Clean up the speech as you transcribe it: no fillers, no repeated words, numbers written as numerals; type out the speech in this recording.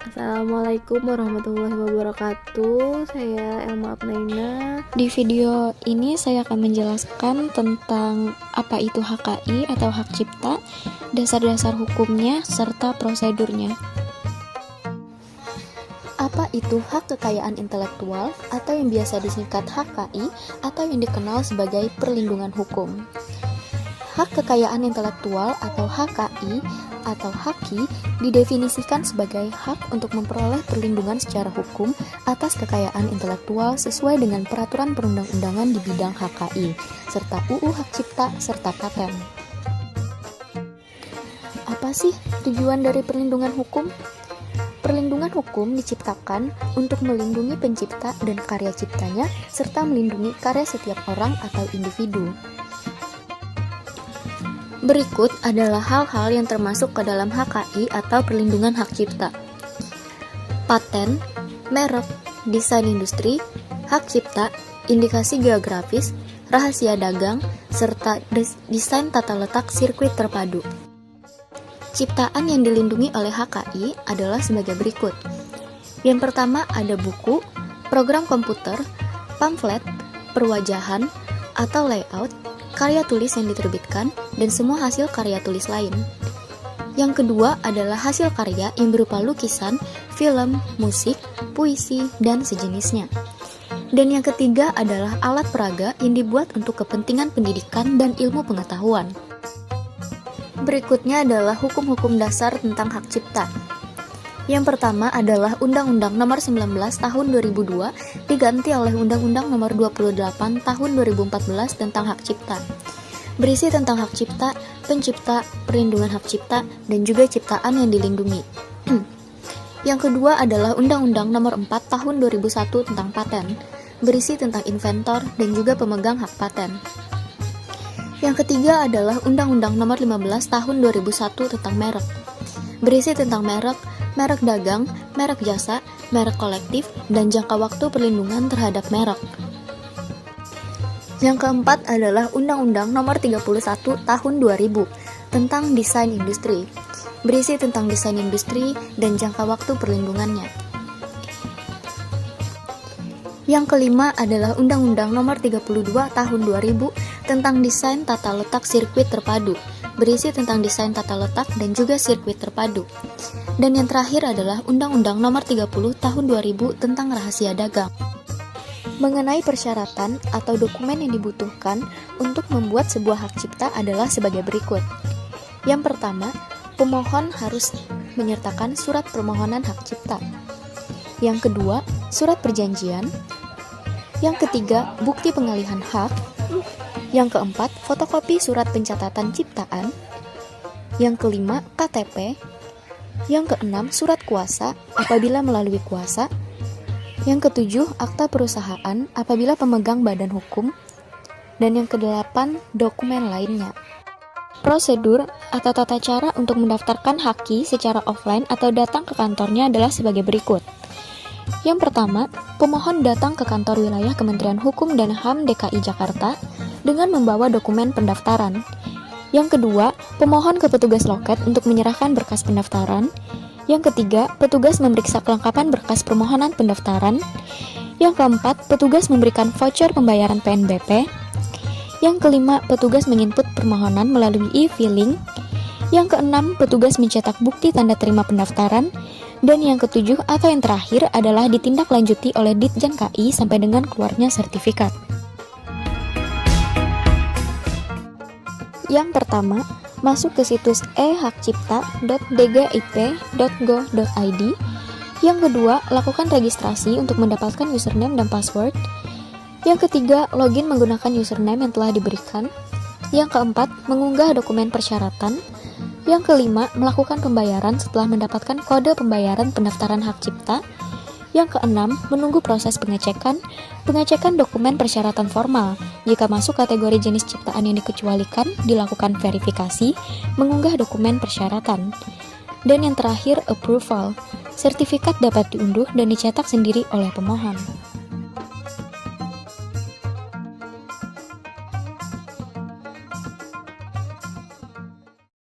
Assalamualaikum warahmatullahi wabarakatuh. Saya Elma Apnaina. Di video ini saya akan menjelaskan tentang apa itu HKI atau hak cipta, dasar-dasar hukumnya, serta prosedurnya. Apa itu hak kekayaan intelektual atau yang biasa disingkat HKI atau yang dikenal sebagai perlindungan hukum? Hak kekayaan intelektual atau HKI atau haki didefinisikan sebagai hak untuk memperoleh perlindungan secara hukum atas kekayaan intelektual sesuai dengan peraturan perundang-undangan di bidang HKI, serta UU Hak Cipta serta paten. Apa sih tujuan dari perlindungan hukum? Perlindungan hukum diciptakan untuk melindungi pencipta dan karya ciptanya, serta melindungi karya setiap orang atau individu. Berikut adalah hal-hal yang termasuk ke dalam HKI atau perlindungan hak cipta. Paten, merek, desain industri, hak cipta, indikasi geografis, rahasia dagang, serta desain tata letak sirkuit terpadu. Ciptaan yang dilindungi oleh HKI adalah sebagai berikut. Yang pertama ada buku, program komputer, pamflet, perwajahan, atau layout, karya tulis yang diterbitkan, dan semua hasil karya tulis lain. Yang kedua adalah hasil karya yang berupa lukisan, film, musik, puisi, dan sejenisnya. Dan yang ketiga adalah alat peraga yang dibuat untuk kepentingan pendidikan dan ilmu pengetahuan. Berikutnya adalah hukum-hukum dasar tentang hak cipta. Yang pertama adalah Undang-Undang Nomor 19 Tahun 2002 diganti oleh Undang-Undang Nomor 28 Tahun 2014 tentang hak cipta. Berisi tentang hak cipta, pencipta, perlindungan hak cipta, dan juga ciptaan yang dilindungi. Yang kedua adalah Undang-Undang Nomor 4 Tahun 2001 tentang paten, berisi tentang inventor dan juga pemegang hak paten. Yang ketiga adalah Undang-Undang Nomor 15 Tahun 2001 tentang merek, berisi tentang merek dagang, merek jasa, merek kolektif, dan jangka waktu perlindungan terhadap merek. Yang keempat adalah Undang-Undang Nomor 31 Tahun 2000 tentang desain industri, berisi tentang desain industri dan jangka waktu perlindungannya. Yang kelima adalah Undang-Undang Nomor 32 Tahun 2000 tentang desain tata letak sirkuit terpadu, berisi tentang desain tata letak dan juga sirkuit terpadu. Dan yang terakhir adalah Undang-Undang Nomor 30 Tahun 2000 tentang rahasia dagang. Mengenai persyaratan atau dokumen yang dibutuhkan untuk membuat sebuah hak cipta adalah sebagai berikut. Yang pertama, pemohon harus menyertakan surat permohonan hak cipta. Yang kedua, surat perjanjian. Yang ketiga, bukti pengalihan hak. Yang keempat, fotokopi surat pencatatan ciptaan. Yang kelima, KTP. Yang keenam, surat kuasa apabila melalui kuasa. Yang ketujuh, akta perusahaan apabila pemegang badan hukum. Dan yang kedelapan, dokumen lainnya. Prosedur atau tata cara untuk mendaftarkan haki secara offline atau datang ke kantornya adalah sebagai berikut. Yang pertama, pemohon datang ke kantor wilayah Kementerian Hukum dan HAM DKI Jakarta dengan membawa dokumen pendaftaran. Yang kedua, pemohon ke petugas loket untuk menyerahkan berkas pendaftaran. Yang ketiga, petugas memeriksa kelengkapan berkas permohonan pendaftaran. Yang keempat, petugas memberikan voucher pembayaran PNBP. Yang kelima, petugas menginput permohonan melalui e-filing. Yang keenam, petugas mencetak bukti tanda terima pendaftaran. Dan yang ketujuh atau yang terakhir adalah ditindaklanjuti oleh Ditjen KI sampai dengan keluarnya sertifikat. Yang pertama, masuk ke situs ehakcipta.dgip.go.id. Yang kedua, lakukan registrasi untuk mendapatkan username dan password. Yang ketiga, login menggunakan username yang telah diberikan. Yang keempat, mengunggah dokumen persyaratan. Yang kelima, melakukan pembayaran setelah mendapatkan kode pembayaran pendaftaran hak cipta. Yang keenam, menunggu proses pengecekan dokumen persyaratan formal. Jika masuk kategori jenis ciptaan yang dikecualikan, dilakukan verifikasi, mengunggah dokumen persyaratan. Dan yang terakhir, approval. Sertifikat dapat diunduh dan dicetak sendiri oleh pemohon.